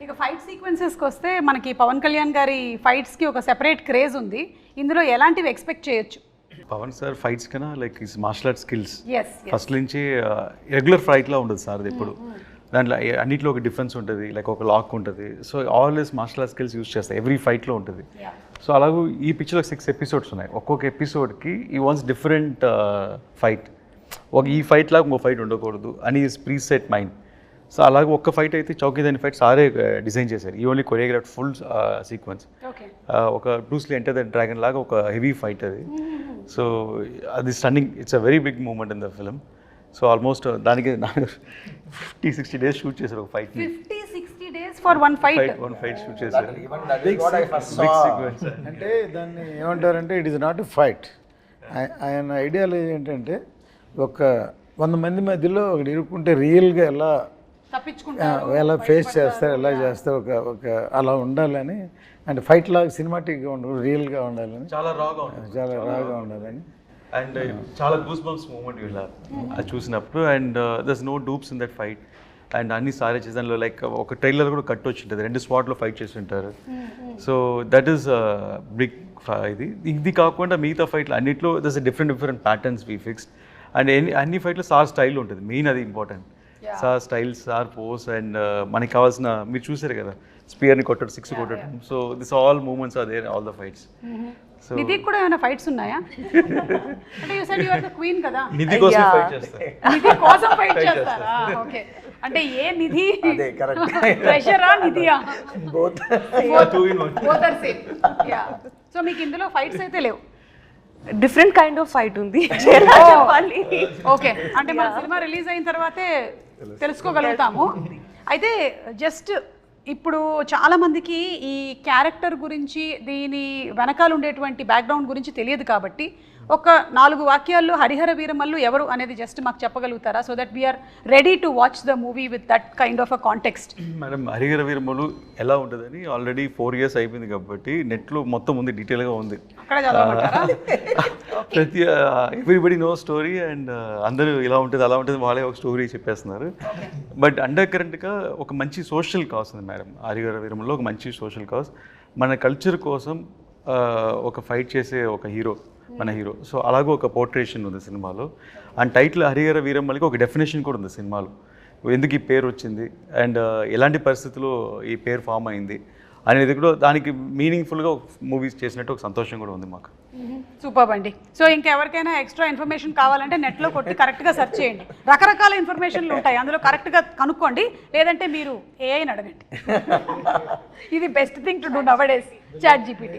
ఇక ఫైట్ సీక్వెన్సెస్కి వస్తే మనకి పవన్ కళ్యాణ్ గారి ఫైట్స్కి ఒక సెపరేట్ క్రేజ్ ఉంది. ఇందులో ఎలాంటివి ఎక్స్పెక్ట్ చేయొచ్చు? పవన్ సార్ ఫైట్స్ కన్నా like is martial art skills as first నుంచి రెగ్యులర్ ఫైట్లా ఉండదు సార్ అది ఎప్పుడు. దాంట్లో అన్నిట్లో ఒక డిఫరెన్స్ ఉంటుంది, లైక్ ఒక లాక్ ఉంటుంది. So always martial art skills use చేస్తాయి ఎవ్రీ ఫైట్లో ఉంటుంది. సో అలాగే ఈ పిక్చర్లో 6 ఎపిసోడ్స్ ఉన్నాయి. ఒక్కొక్క ఎపిసోడ్కి ఈ వాన్స్ డిఫరెంట్ ఫైట్. ఈ ఫైట్ లాగా ఇంకో ఫైట్ ఉండకూడదు అని ప్రీసెట్ మైండ్. సో అలాగే ఒక్క ఫైట్ అయితే చౌకీదాని ఫైట్ సారే డిజైన్ చేశారు. ఈ ఓన్లీ కొరియోగ్రాఫ్ ఫుల్ సీక్వెన్స్. ఒక బ్రూస్లీ ఎంటర్ ద డ్రాగన్ లాగా ఒక హెవీ ఫైట్ అది. సో అది stunning, it's a very big moment in the film. So almost దానికి 50-60 డేస్ షూట్ చేశారు ఒక ఫైట్. 50-60 days for one fight shoot చేశారు. అంటే దాన్ని ఏమంటారంటే it is not a fight. ఆయన ఐడియాలజీ ఏంటంటే ఒక 100 మంది మధ్యలో ఒకటి ఇరుక్కుంటే రియల్గా ఎలా ఫేస్ చేస్తారు, ఎలా చేస్తారు, ఒక అలా ఉండాలని. అంటే ఫైట్ లాగా సినిమాటిక్గా ఉండదు, రియల్గా ఉండాలని, చాలా రాగా ఉండాలని. అండ్ చాలా గూస్ బంప్స్ మూమెంట్ ఇలా అది చూసినప్పుడు. And there's no dupes in that fight. And అన్ని సారే చేసాను. లైక్ ఒక ట్రైలర్ కూడా కట్ వచ్చి ఉంటుంది, 2 స్పాట్లో ఫైట్ చేసి ఉంటారు. So that is big. ఇది కాకుండా మిగతా ఫైట్లు అన్నిట్లో there's different patterns we fixed. And అన్ని ఫైట్లో సార్ స్టైల్ ఉంటుంది, మెయిన్ అది important. Sir style, sir pose. And మనకి కావాల్సిన మీరు చూసారు కదా, స్పియర్ని కొట్టడం, 6 కొట్టడం. So this all moments are there all the fights. So Nidhi కూడా ఏమైనా ఫైట్స్ ఉన్నాయా? అంటే you said you are the queen కదా, నిధి కోసం ఫైట్ చేస్తారు. నిధి కోసం ఫైట్ చేస్తారా? ఓకే. అంటే ఏ నిధి? అదే కరెక్ట్. ప్రెషరా నిధియా? Both are same. Yeah. So మీకు ఇందులో ఫైట్స్ అయితే లేవు? డిఫరెంట్ కైండ్ ఆఫ్ ఫైట్ ఉంది చెప్పాలి. ఓకే, అంటే మన సినిమా రిలీజ్ అయిన తర్వాతే తెలుసుకోగలుగుతాము. అయితే జస్ట్ ఇప్పుడు చాలామందికి ఈ క్యారెక్టర్ గురించి, దీని వెనకాల ఉండేటువంటి బ్యాక్గ్రౌండ్ గురించి తెలియదు కాబట్టి ఒక 4 వాక్యాల్లో హరిహర వీరమల్లు ఎవరు అనేది జస్ట్ మాకు చెప్పగలుగుతారా? So that we're ready to watch the movie with that kind of a context. Madam, Harihara Veeramallu ఎలా ఉంటుందని ఆల్రెడీ 4 years అయిపోయింది కాబట్టి నెట్లో మొత్తం ఉంది, డీటెయిల్గా ఉంది. అక్కడ చదవమంటారా? ప్రతి ఎవ్రీబడి నో స్టోరీ. అండ్ అందరూ ఇలా ఉంటుంది అలా ఉంటుంది, వాళ్ళే ఒక స్టోరీ చెప్పేస్తున్నారు. బట్ అండర్ కరెంట్గా ఒక మంచి సోషల్ కాజ్ ఉంది మేడం. హరిహర వీరమల్లు ఒక మంచి సోషల్ కాజ్. మన కల్చర్ కోసం ఒక ఫైట్ చేసే ఒక హీరో మన హీరో. సో అలాగే ఒక పోర్ట్రేషన్ ఉంది సినిమాలో. అండ్ టైటిల్ హరిహర వీరమల్లికి ఒక డెఫినేషన్ కూడా ఉంది సినిమాలో, ఎందుకు ఈ పేరు వచ్చింది అండ్ ఎలాంటి పరిస్థితుల్లో ఈ పేరు ఫామ్ అయింది అనేది కూడా దానికి మీనింగ్ఫుల్గా మూవీస్ చేసినట్టు ఒక సంతోషం కూడా ఉంది మాకు. సూపర్ అండి. సో ఇంకెవరికైనా ఎక్స్ట్రా ఇన్ఫర్మేషన్ కావాలంటే నెట్లో కొట్టి కరెక్ట్గా సెర్చ్ చేయండి. రకరకాల ఇన్ఫర్మేషన్లు ఉంటాయి, అందులో కరెక్ట్గా కనుక్కోండి. లేదంటే మీరు ఏఐని అడగండి. ఇది best thing to do nowadays, chat GPT.